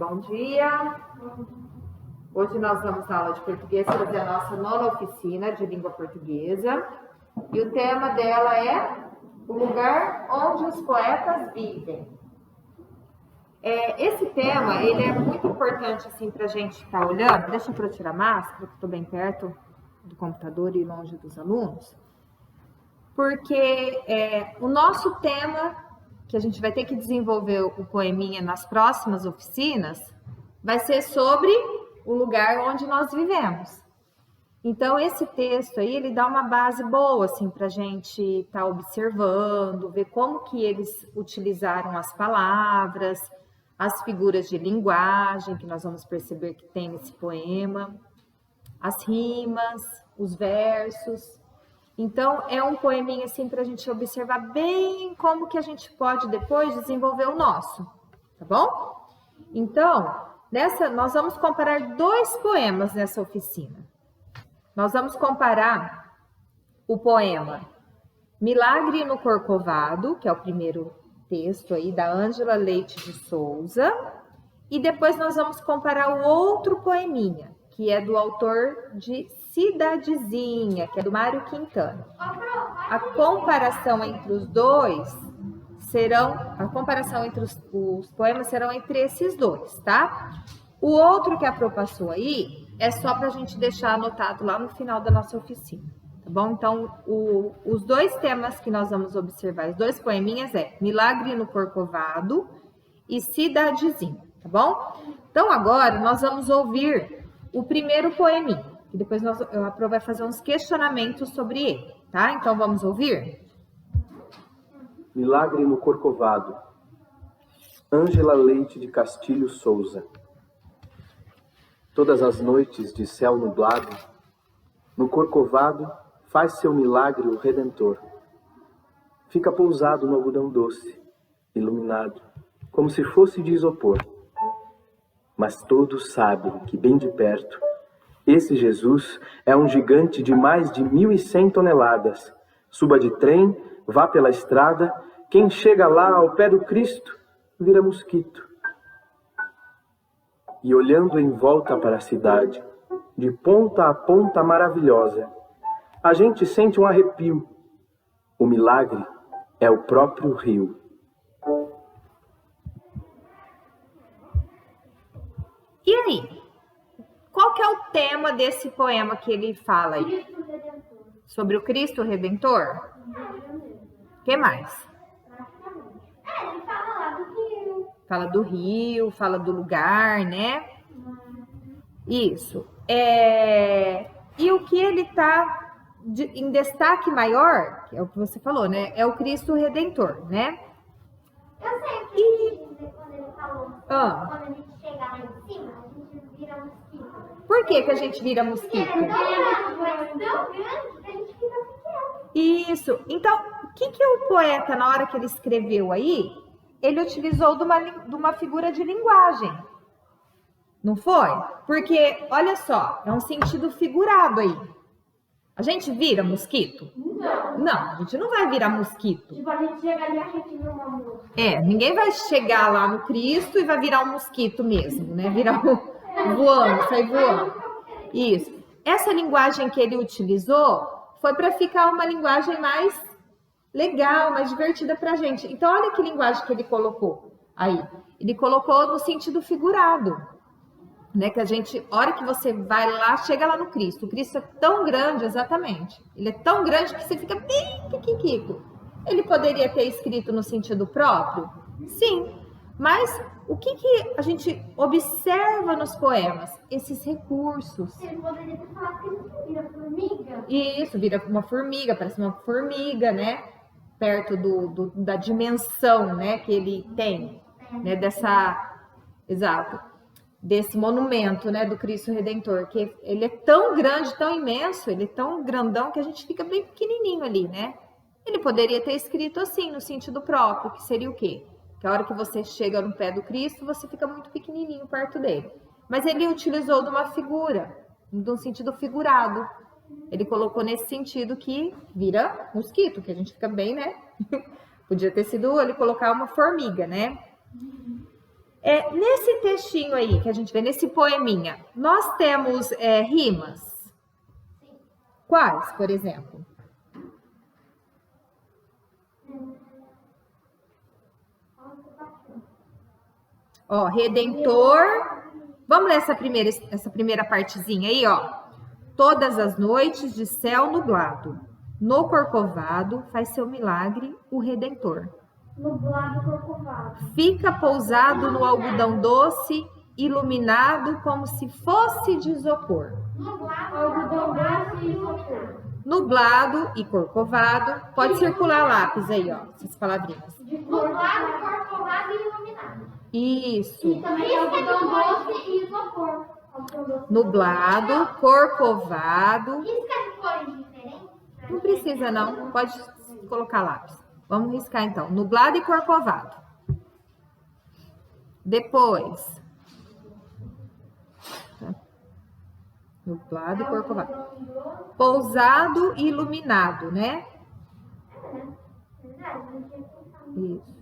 Bom dia! Hoje nós vamos na aula de português fazer a nossa nona oficina de língua portuguesa. E o tema dela é o lugar onde os poetas vivem. Esse tema, ele é muito importante assim, para a gente estar olhando. Deixa eu tirar a máscara, que estou bem perto do computador e longe dos alunos. Porque o nosso tema, que a gente vai ter que desenvolver o poeminha nas próximas oficinas, vai ser sobre o lugar onde nós vivemos. Então, esse texto aí, ele dá uma base boa, assim, para a gente estar observando, ver como que eles utilizaram as palavras, as figuras de linguagem, que nós vamos perceber que tem nesse poema, as rimas, os versos. Então, é um poeminha, assim, para a gente observar bem como que a gente pode depois desenvolver o nosso, tá bom? Então, nós vamos comparar dois poemas nessa oficina. Nós vamos comparar o poema Milagre no Corcovado, que é o primeiro texto aí da Ângela Leite de Souza, e depois nós vamos comparar o outro poeminha, que é do autor de Cidadezinha, que é do Mário Quintana. A comparação entre os poemas serão entre esses dois, tá? O outro que a Pro passou aí é só para a gente deixar anotado lá no final da nossa oficina, tá bom? Então, os dois temas que nós vamos observar, os dois poeminhas Milagre no Corcovado e Cidadezinha, tá bom? Então, agora nós vamos ouvir o primeiro poeminha, e depois a Pro vai fazer uns questionamentos sobre ele, tá? Então, vamos ouvir? Milagre no Corcovado, Ângela Leite de Castilho Souza. Todas as noites de céu nublado, no Corcovado faz seu milagre o Redentor. Fica pousado no algodão doce, iluminado, como se fosse de isopor. Mas todos sabem que bem de perto, esse Jesus é um gigante de mais de 1.100 toneladas. Suba de trem, vá pela estrada, quem chega lá ao pé do Cristo vira mosquito. E olhando em volta para a cidade, de ponta a ponta maravilhosa, a gente sente um arrepio. O milagre é o próprio rio. E aí? Qual que é o tema desse poema que ele fala aí? Sobre o Cristo Redentor? O que mais? Ele fala lá do rio. Fala do rio, fala do lugar, né? Isso. E o que ele está em destaque maior, que é o que você falou, né? É o Cristo Redentor, né? Eu sei o que ele quis dizer quando ele falou. Quando a gente chegar lá em cima, a gente vira mosquito. Por que a gente vira mosquito? Porque é uma coisa tão grande que a gente fica pequeno. Isso. Então, o que o poeta, na hora que ele escreveu aí, ele utilizou de uma figura de linguagem. Não foi? Porque, olha só, é um sentido figurado aí. A gente vira mosquito? Não, a gente não vai virar mosquito. Tipo, a gente chega ali e a gente vira uma mosca. Ninguém vai chegar lá no Cristo e vai virar um mosquito mesmo, né? Virar voando, sair voando. Isso. Essa linguagem que ele utilizou foi para ficar uma linguagem mais legal, mais divertida pra gente. Então, olha que linguagem que ele colocou aí. Ele colocou no sentido figurado, né? Que a gente, a hora que você vai lá, chega lá no Cristo. O Cristo é tão grande, exatamente. Ele é tão grande que você fica bem piquiquico. Ele poderia ter escrito no sentido próprio? Sim. Mas o que a gente observa nos poemas? Esses recursos. Ele poderia ter falado que ele vira formiga. Isso, vira uma formiga, parece uma formiga, né? Perto da dimensão, né, que ele tem, né, desse monumento, né, do Cristo Redentor, que ele é tão grande, tão imenso, ele é tão grandão que a gente fica bem pequenininho ali, né? Ele poderia ter escrito assim, no sentido próprio, que seria o quê? Que a hora que você chega no pé do Cristo, você fica muito pequenininho perto dele. Mas ele utilizou de uma figura, de um sentido figurado. Ele colocou nesse sentido que vira mosquito, que a gente fica bem, né? Podia ter sido ele colocar uma formiga, né? Nesse textinho aí que a gente vê, nesse poeminha, nós temos rimas. Quais, por exemplo? Ó, Redentor. Vamos ler essa primeira partezinha aí, ó. Todas as noites de céu nublado, no Corcovado faz seu milagre o Redentor. Nublado Corcovado. Fica pousado no algodão doce, iluminado como se fosse de isopor. Nublado, algodão doce e isopor. Nublado e Corcovado. Pode circular lápis aí, ó, essas palavrinhas. Nublado, Corcovado e iluminado. Isso. E também algodão doce e isopor. Nublado, Corcovado. Risca de cores diferentes? Não precisa não, pode colocar lápis. Vamos riscar então. Nublado e Corcovado. Depois. Nublado e Corcovado. Pousado e iluminado, né? Isso.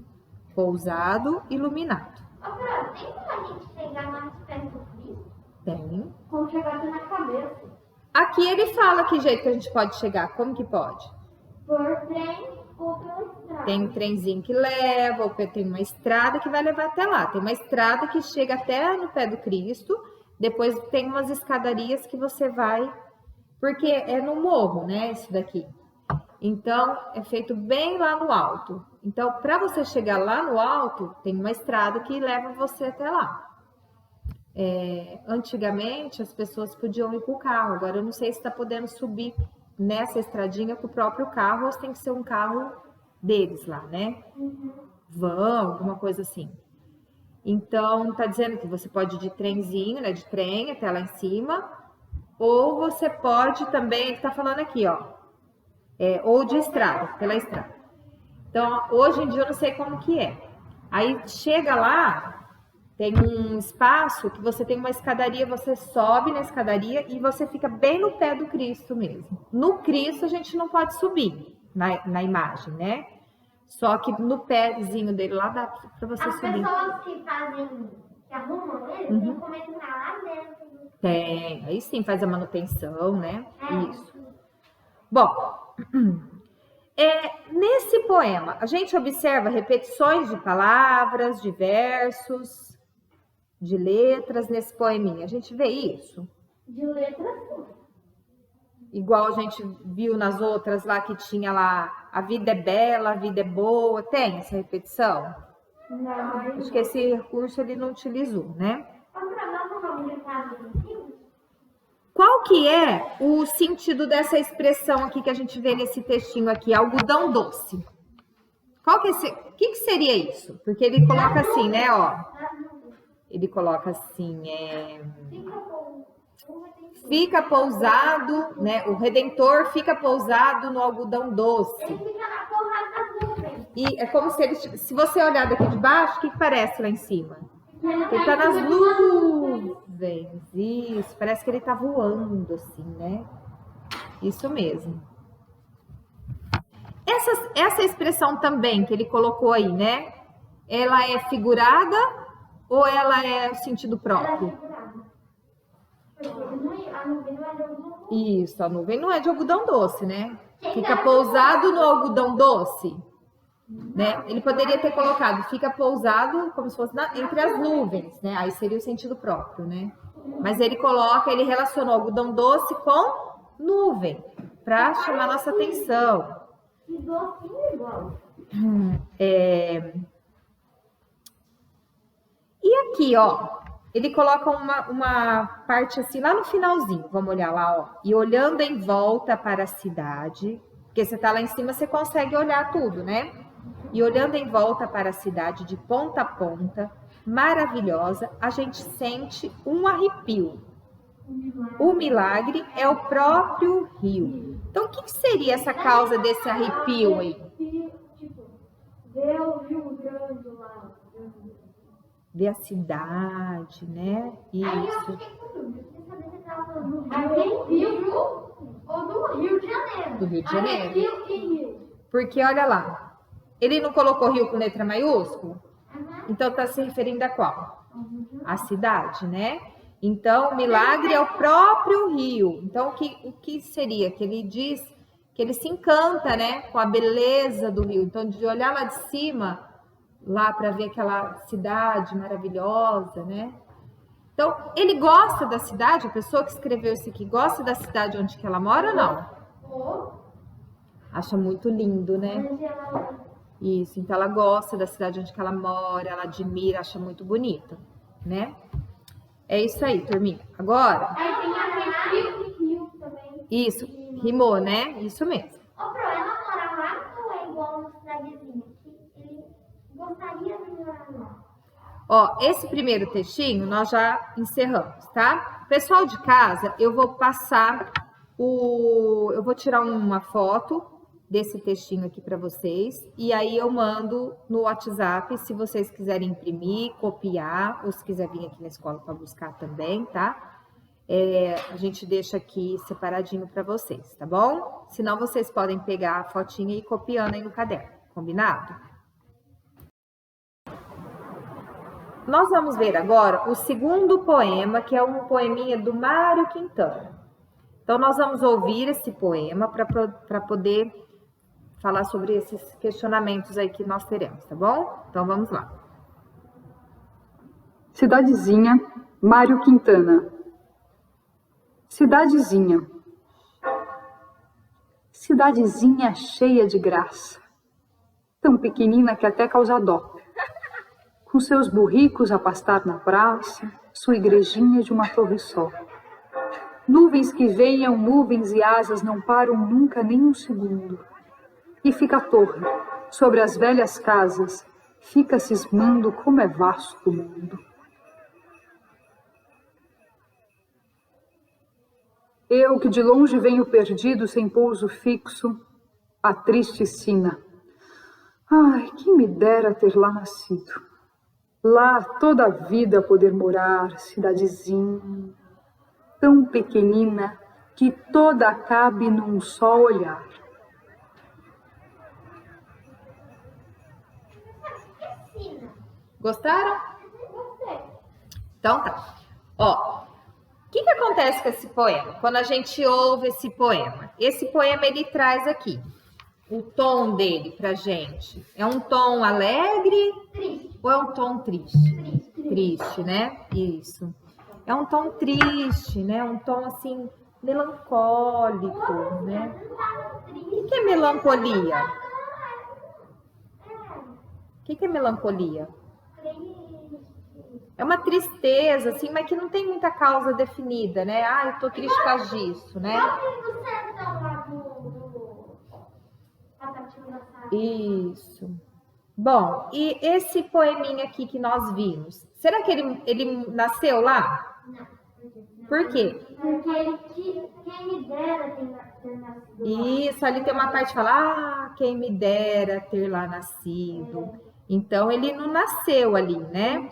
Pousado e iluminado. Tem como a gente chegar mais perto do Cristo? Tem. Como chegar aqui na cabeça? Aqui ele fala que jeito que a gente pode chegar. Como que pode? Por trem ou pela estrada. Tem um trenzinho que leva, ou tem uma estrada que vai levar até lá. Tem uma estrada que chega até no pé do Cristo. Depois tem umas escadarias que você vai, porque é no morro, né, isso daqui. Então, é feito bem lá no alto. Então, para você chegar lá no alto, tem uma estrada que leva você até lá. Antigamente, as pessoas podiam ir com o carro. Agora, eu não sei se está podendo subir nessa estradinha com o próprio carro ou se tem que ser um carro deles lá, né? Van, alguma coisa assim. Então, tá dizendo que você pode ir de trenzinho, né, de trem até lá em cima, ou você pode também, ele tá falando aqui, ó, ou de estrada, pela estrada. Então, hoje em dia eu não sei como que é. Aí chega lá, tem um espaço que você tem uma escadaria, você sobe na escadaria e você fica bem no pé do Cristo mesmo. No Cristo a gente não pode subir na imagem, né? Só que no pezinho dele lá dá pra você subir. As pessoas que arrumam ele, tem como entrar lá dentro. Tem, aí sim faz a manutenção, né? Isso. Bom, nesse poema, a gente observa repetições de palavras, de versos, de letras nesse poeminha. A gente vê isso? De letras, sim. Igual a gente viu nas outras lá que tinha lá, a vida é bela, a vida é boa. Tem essa repetição? Não. Acho que esse recurso ele não utilizou, né? Qual que é o sentido dessa expressão aqui que a gente vê nesse textinho aqui, algodão doce? Qual que é o que seria isso? Porque ele coloca assim, né, ó. Ele coloca assim, fica pousado, né? O Redentor fica pousado no algodão doce. Ele fica na porra das nuvens. E é como se ele, se você olhar daqui de baixo, o que parece lá em cima? Ele tá nas nuvens. Isso, parece que ele tá voando assim, né? Isso mesmo. Essa expressão também que ele colocou aí, né? Ela é figurada ou ela é o sentido próprio? A nuvem não é de algodão doce. Isso, a nuvem não é de algodão doce, né? Fica pousado no algodão doce, né? Ele poderia ter colocado, fica pousado como se fosse entre as nuvens, né? Aí seria o sentido próprio, né? Mas ele coloca, ele relacionou algodão doce com nuvem, para chamar nossa atenção. E docinho igual. E aqui, ó, ele coloca uma parte assim lá no finalzinho. Vamos olhar lá, ó. E olhando em volta para a cidade, porque você tá lá em cima, você consegue olhar tudo, né? E olhando em volta para a cidade de ponta a ponta, maravilhosa, a gente sente um arrepio. O milagre é o próprio rio. Então, o que seria essa causa desse arrepio aí? Tipo, ver o Rio Grande lá. Ver a cidade, né? Aí eu Isso. fiquei com dúvida. Você sabia que você estava falando do Rio ou do Rio de Janeiro? Do Rio de Janeiro. Arrepio e rio. Porque, olha lá, ele não colocou rio com letra maiúscula? Então está se referindo a qual? A cidade, né? Então, o milagre é o próprio rio. Então, o que seria? Que ele diz que ele se encanta, né, com a beleza do rio. Então, de olhar lá de cima, lá para ver aquela cidade maravilhosa, né? Então, ele gosta da cidade, a pessoa que escreveu isso aqui gosta da cidade onde que ela mora ou não? Acha muito lindo, né? Isso, então ela gosta da cidade onde que ela mora, ela admira, acha muito bonita, né? É isso aí, turminha. Agora... Aí tem aquele rio também. Isso, rimou, né? Isso mesmo. Ô, Pro, ela mora lá ou é igual uma cidadezinha? Que ele gostaria de morar lá. Ó, esse primeiro textinho nós já encerramos, tá? Pessoal de casa, eu vou passar eu vou tirar uma foto desse textinho aqui para vocês e aí eu mando no WhatsApp se vocês quiserem imprimir, copiar ou se quiser vir aqui na escola para buscar também, tá? A gente deixa aqui separadinho para vocês, tá bom? Senão vocês podem pegar a fotinha e ir copiando aí no caderno, combinado? Nós vamos ver agora o segundo poema, que é um poeminha do Mário Quintana. Então, nós vamos ouvir esse poema para poder falar sobre esses questionamentos aí que nós teremos, tá bom? Então, vamos lá. Cidadezinha, Mário Quintana. Cidadezinha. Cidadezinha cheia de graça. Tão pequenina que até causa dó. Com seus burricos a pastar na praça, sua igrejinha de uma torre só. Nuvens que venham, nuvens e asas não param nunca nem um segundo. E fica a torre, sobre as velhas casas, fica cismando como é vasto o mundo. Eu que de longe venho perdido sem pouso fixo, a triste sina. Ai, quem me dera ter lá nascido. Lá toda a vida poder morar, cidadezinha, tão pequenina que toda cabe num só olhar. Gostaram? Gostei. Então tá. Ó, o que acontece com esse poema? Quando a gente ouve esse poema? Esse poema ele traz aqui o tom dele pra gente. É um tom alegre ou é um tom triste? Triste, né? Isso. É um tom triste, né? Um tom assim melancólico, né? O que é melancolia? O que é melancolia? É uma tristeza, assim, mas que não tem muita causa definida, né? Ah, eu tô triste por causa disso, né? Isso. Bom, e esse poeminha aqui que nós vimos, será que ele nasceu lá? Não. Por quê? Porque quem me dera ter nascido lá. Isso, ali tem uma parte que fala, ah, quem me dera ter lá nascido. Então, ele não nasceu ali, né?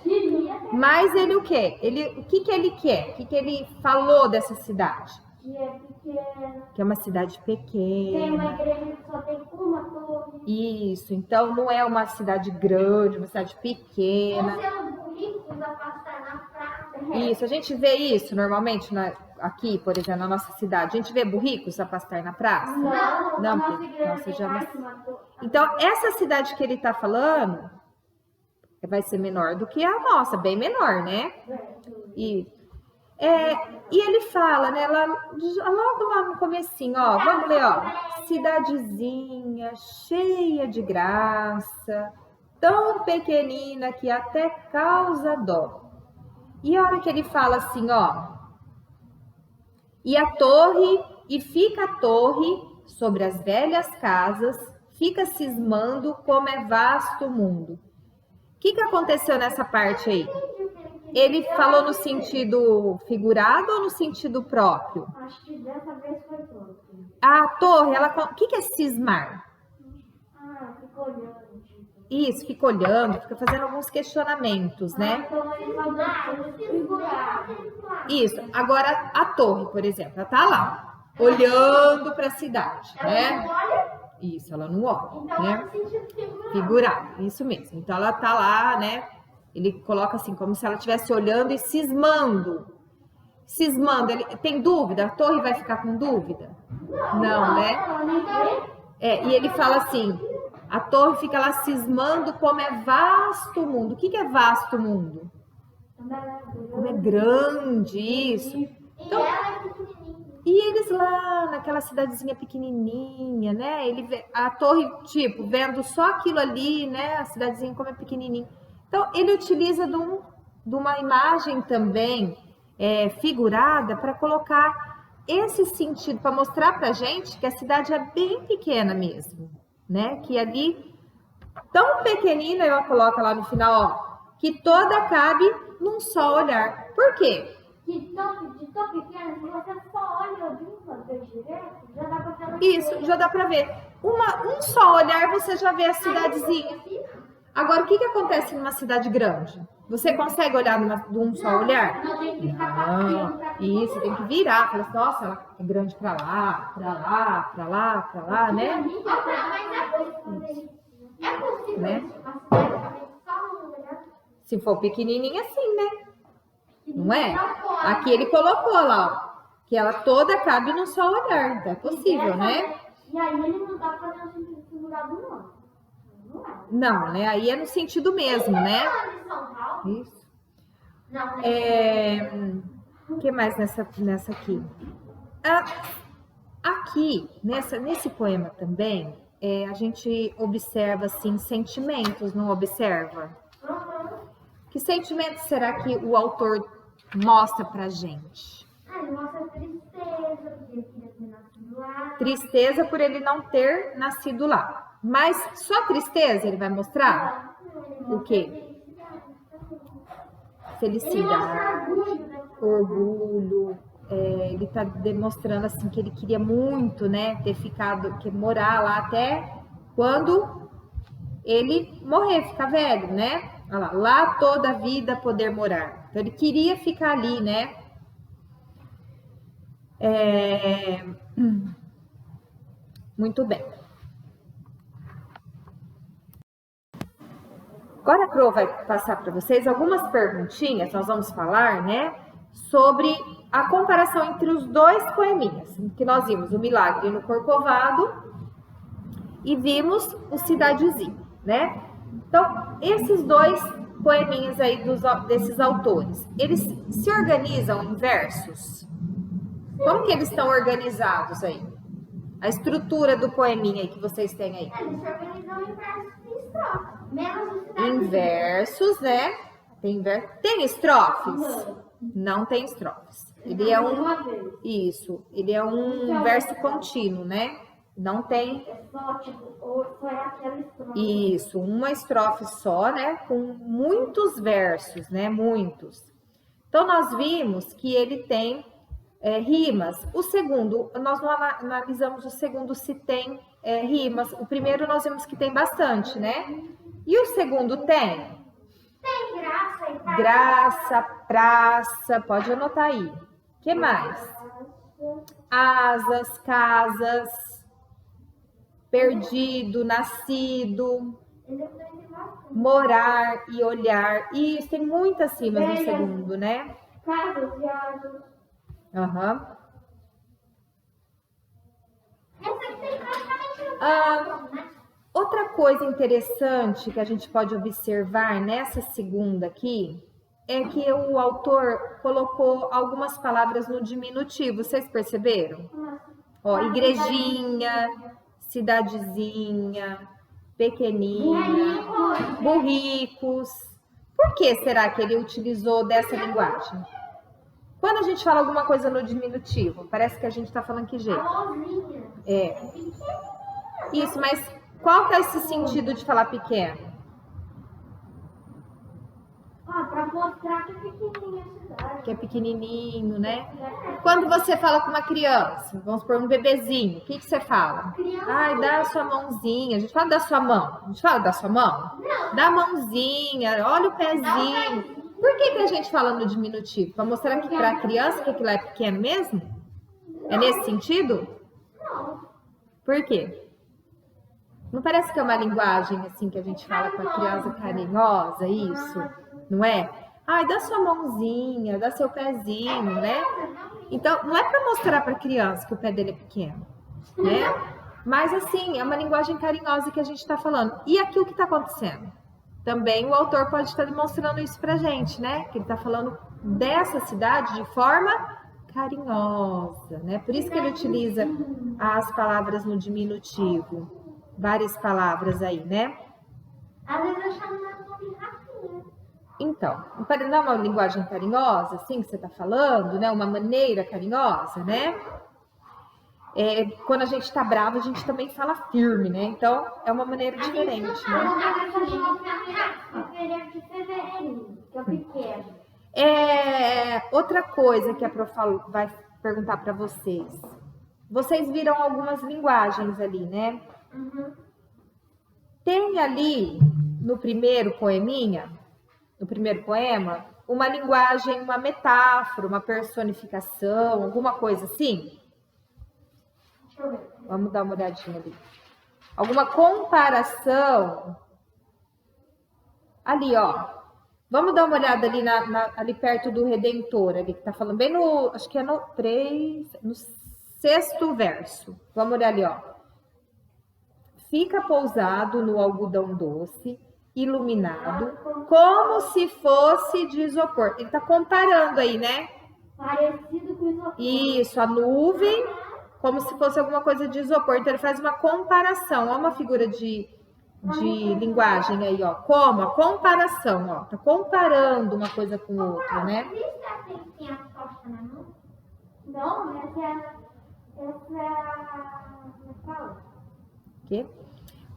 Mas ele o quê? O que ele quer? O que ele falou dessa cidade? Que é pequena. Que é uma cidade Tem uma pequena. igreja que só tem uma torre. Isso, então não é uma cidade grande, uma cidade pequena. Você é um ricos a passar na praça. Isso, a gente vê isso normalmente aqui, por exemplo, na nossa cidade. A gente vê burricos a pastar na praça? Não, Não, nossa porque igreja nossa, tem já mais uma torre. Então, essa cidade que ele está falando vai ser menor do que a nossa, bem menor, né? E ele fala, né, logo lá no comecinho, ó, vamos ler, ó. Cidadezinha cheia de graça, tão pequenina que até causa dó. E a hora que ele fala assim, ó, e fica a torre sobre as velhas casas, fica cismando como é vasto o mundo. O que aconteceu nessa parte aí? Ele falou no sentido figurado ou no sentido próprio? Acho que dessa vez foi todo. A torre, o que é cismar? Ficou olhando. Isso, fica olhando, fica fazendo alguns questionamentos, né? Então ele falou figurado. Isso. Agora, a torre, por exemplo, ela tá lá, olhando para a cidade, né? Isso, ela não olha, Então né? é no sentido figurado. Figurado, isso mesmo. Então, ela tá lá, né? Ele coloca assim, como se ela estivesse olhando e cismando. Cismando, ele tem dúvida? A torre vai ficar com dúvida? Não, né? E ele fala assim, a torre fica lá cismando como é vasto o mundo. O que é vasto o mundo? Como é grande, isso. Então, e eles lá naquela cidadezinha pequenininha, né? Ele vê a torre, tipo, vendo só aquilo ali, né? A cidadezinha como é pequenininha. Então, ele utiliza de uma imagem também figurada para colocar esse sentido, para mostrar para a gente que a cidade é bem pequena mesmo, né? Que ali, tão pequenina, ela coloca lá no final, ó, que toda cabe num só olhar. Por quê? De tão pequena, se você só olha de uma vez direto, já dá pra ver. Isso, já dá para ver. Um só olhar, você já vê a cidadezinha. Agora, o que acontece numa cidade grande? Você consegue olhar de um só olhar? Não, tem que ficar passando. Isso, tem que virar. Fala assim, nossa, ela é grande pra lá, pra lá, pra lá, pra lá, né? É possível Né? uma cidade também só no lugar. Se for pequenininha, assim, né? Não é? Aqui ele colocou lá, ó, que ela toda cabe num só olhar. É possível, né? E aí ele não dá pra fazer um sentido figurado, não. Não é. Não, né? Aí é no sentido mesmo, né? De São Paulo? Isso. Não, O que mais nessa aqui? Aqui, nesse poema também, a gente observa, assim, sentimentos, não observa? Que sentimentos será que o autor mostra pra gente? ele mostra tristeza, porque ele queria ter nascido lá. Tristeza por ele não ter nascido lá. Mas só tristeza ele vai mostrar? O quê? Felicidade, orgulho. Ele está demonstrando assim que ele queria muito, né, ter ficado, que morar lá até quando ele morrer, ficar velho, né? Olha lá toda a vida poder morar. Então ele queria ficar ali, né? Muito bem. Agora a Pro vai passar para vocês algumas perguntinhas, nós vamos falar, né, sobre a comparação entre os dois poeminhas, que nós vimos o Milagre no Corcovado e vimos o Cidadezinha, né? Então, esses dois poeminhas aí desses autores, eles se organizam em versos? Como que eles estão organizados aí? A estrutura do poeminha aí que vocês têm aí? Eles se organizam em versos e estrofes. Menos o cidade. Em versos, né? Tem estrofes? Não tem estrofes. Ele é Isso. Ele é um verso contínuo, né? Não tem. É só, tipo, ou só é aquela estrofe. Isso, uma estrofe só, né? Com muitos versos, né? Muitos. Então, nós vimos que ele tem rimas. O segundo, nós não analisamos o segundo se tem rimas. O primeiro nós vimos que tem bastante, né? E o segundo tem? Tem graça e paz. Graça, praça, pode anotar aí. O que mais? Asas, casas, perdido, nascido, morar e olhar. E tem muitas rimas no segundo, né? Casas, viagens. Aham. Essa aqui tem praticamente né? Outra coisa interessante que a gente pode observar nessa segunda aqui é que o autor colocou algumas palavras no diminutivo. Vocês perceberam? Ó, igrejinha, cidadezinha, pequenina, burricos. Por que será que ele utilizou dessa linguagem? Quando a gente fala alguma coisa no diminutivo, parece que a gente está falando que jeito? Isso, mas qual que é esse sentido de falar pequeno? Para mostrar que é pequenininha a cidade. Que é pequenininho, né? Quando você fala com uma criança, vamos supor um bebezinho, o que você fala? Ai, dá a sua mãozinha. A gente fala da sua mão. A gente fala da sua mão? Não. Dá a mãozinha, olha o pezinho. Por que a gente fala no diminutivo? Para mostrar que para a criança que aquilo é pequeno mesmo? É nesse sentido? Não. Por quê? Não parece que é uma linguagem assim que a gente fala com a criança carinhosa, isso? não é? Ai, dá sua mãozinha, dá seu pezinho, né? Então, não é para mostrar para a criança que o pé dele é pequeno, né? Mas, assim, é uma linguagem carinhosa que a gente está falando. E aqui o que está acontecendo? Também o autor pode estar demonstrando isso para a gente, né? Que ele está falando dessa cidade de forma carinhosa, né? Por isso que ele utiliza as palavras no diminutivo. Várias palavras aí, né? Às vezes eu chamo meu nome de Rafinha. Então, não é uma linguagem carinhosa, assim, que você está falando, né? Uma maneira carinhosa, né? Quando a gente está bravo, a gente também fala firme, né? Então, é uma maneira diferente, né? Fevereiro de fevereirinho, que é pequeno. Outra coisa que a Prof vai perguntar para vocês. Vocês viram algumas linguagens ali, né? Uhum. Tem ali, no primeiro poeminha, no primeiro poema, uma linguagem, uma metáfora, uma personificação, alguma coisa assim? Deixa eu ver. Vamos dar uma olhadinha ali. Alguma comparação? Ali, ó. Vamos dar uma olhada ali, ali perto do Redentor, ali que tá falando bem no, acho que é no 6º verso. Vamos olhar ali, ó. Fica pousado no algodão doce, iluminado, como se fosse de isopor. Ele tá comparando aí, né? Parecido com isopor. Isso, a nuvem, como se fosse alguma coisa de isopor. Então, ele faz uma comparação. Olha uma figura de linguagem aí, ó. Como? A comparação, ó. Tá comparando uma coisa com outra, né? Por isso que tem a tocha na mão? Não, essa fala. Quê?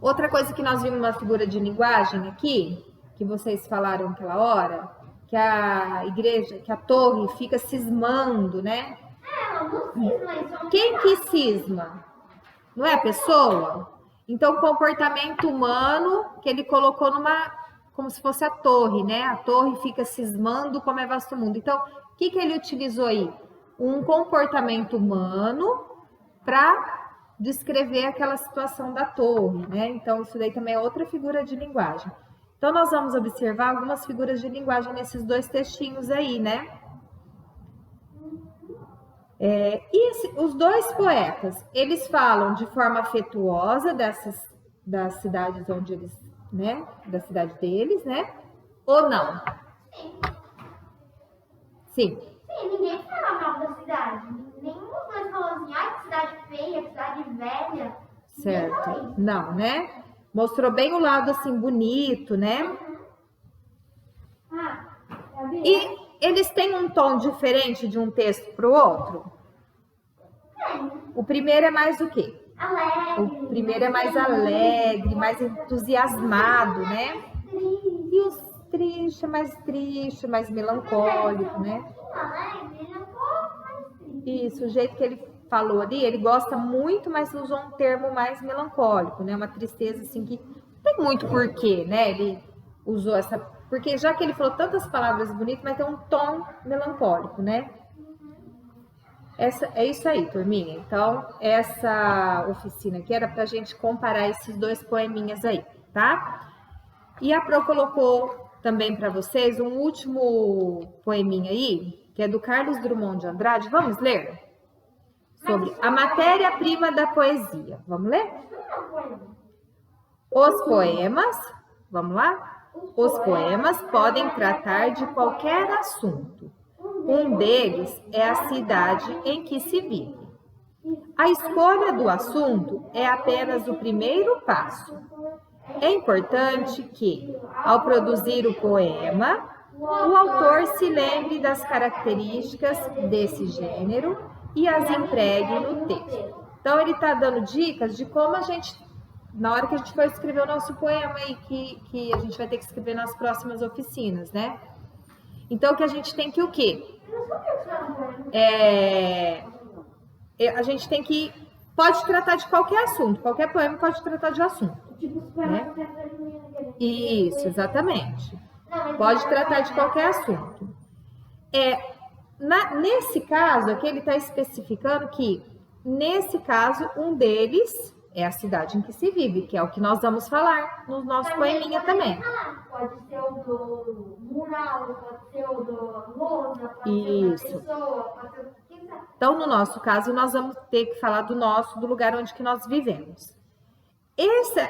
Outra coisa que nós vimos uma figura de linguagem aqui, que vocês falaram aquela hora, que a igreja, que a torre fica cismando, né? Ela não cisma, isso. Quem que cisma? Não é a pessoa? Então, o comportamento humano que ele colocou como se fosse a torre, né? A torre fica cismando como é vasto mundo. Então, o que ele utilizou aí? Um comportamento humano para descrever aquela situação da torre, né? Então, isso daí também é outra figura de linguagem. Então, nós vamos observar algumas figuras de linguagem nesses dois textinhos aí, né? Os dois poetas, eles falam de forma afetuosa das cidades onde eles, né? Da cidade deles, né? Ou não? Sim. Sim, ninguém fala mal da cidade. Nenhum dos dois falou assim, ai, que cidade feia, que cidade velha. Certo. Não, né? Mostrou bem o lado, assim, bonito, né? Ah, tá vendo? E eles têm um tom diferente de um texto para o outro? O primeiro é mais o quê? Alegre. O primeiro é mais alegre, mais entusiasmado, né? E os triste, mais melancólico, né? Alegre, ele é um pouco mais triste. Isso, o jeito que ele falou ali, ele gosta muito, mas usou um termo mais melancólico, né? Uma tristeza assim que não tem muito porquê, né? Ele usou essa... Porque já que ele falou tantas palavras bonitas, mas tem um tom melancólico, né? É isso aí, turminha. Então, essa oficina aqui era pra gente comparar esses dois poeminhas aí, tá? E a Pro colocou também para vocês um último poeminha aí, que é do Carlos Drummond de Andrade. Vamos ler? Sobre a matéria-prima da poesia. Vamos ler? Os poemas, vamos lá? Os poemas podem tratar de qualquer assunto. Um deles é a cidade em que se vive. A escolha do assunto é apenas o primeiro passo. É importante que, ao produzir o poema, o autor se lembre das características desse gênero e as empregue no texto. Então, ele está dando dicas de como a gente, na hora que a gente for escrever o nosso poema aí, que a gente vai ter que escrever nas próximas oficinas, né? Então, que a gente tem que o quê? A gente tem que... Pode tratar de qualquer assunto. Qualquer poema pode tratar de assunto. Né? Isso, exatamente. Pode tratar de qualquer assunto. Nesse caso aqui, ele está especificando que, nesse caso, um deles é a cidade em que se vive, que é o que nós vamos falar no nosso poeminha também. Pode ser o do mural, pode ser o do lousa, pode Isso. ser o da pessoa, pode ser o que quiser. Então, no nosso caso, nós vamos ter que falar do lugar onde que nós vivemos.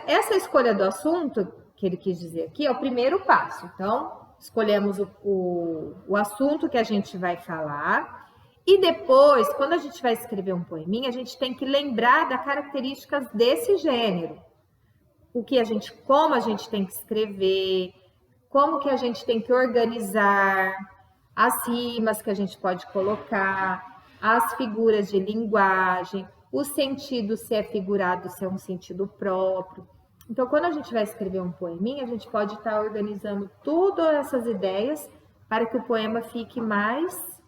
Essa escolha do assunto, que ele quis dizer aqui, é o primeiro passo. Então, escolhemos o assunto que a gente vai falar. E depois, quando a gente vai escrever um poeminha, a gente tem que lembrar das características desse gênero. Como a gente tem que escrever, como que a gente tem que organizar, as rimas que a gente pode colocar, as figuras de linguagem, o sentido, se é figurado, se é um sentido próprio. Então, quando a gente vai escrever um poeminha, a gente pode estar organizando todas essas ideias para que o poema fique mais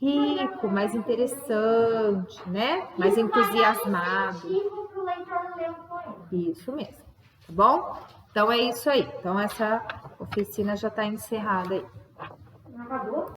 rico, mais interessante, né? Mais entusiasmado. Para o leitor ler o poema. Isso mesmo, tá bom? Então é isso aí. Então essa oficina já está encerrada aí.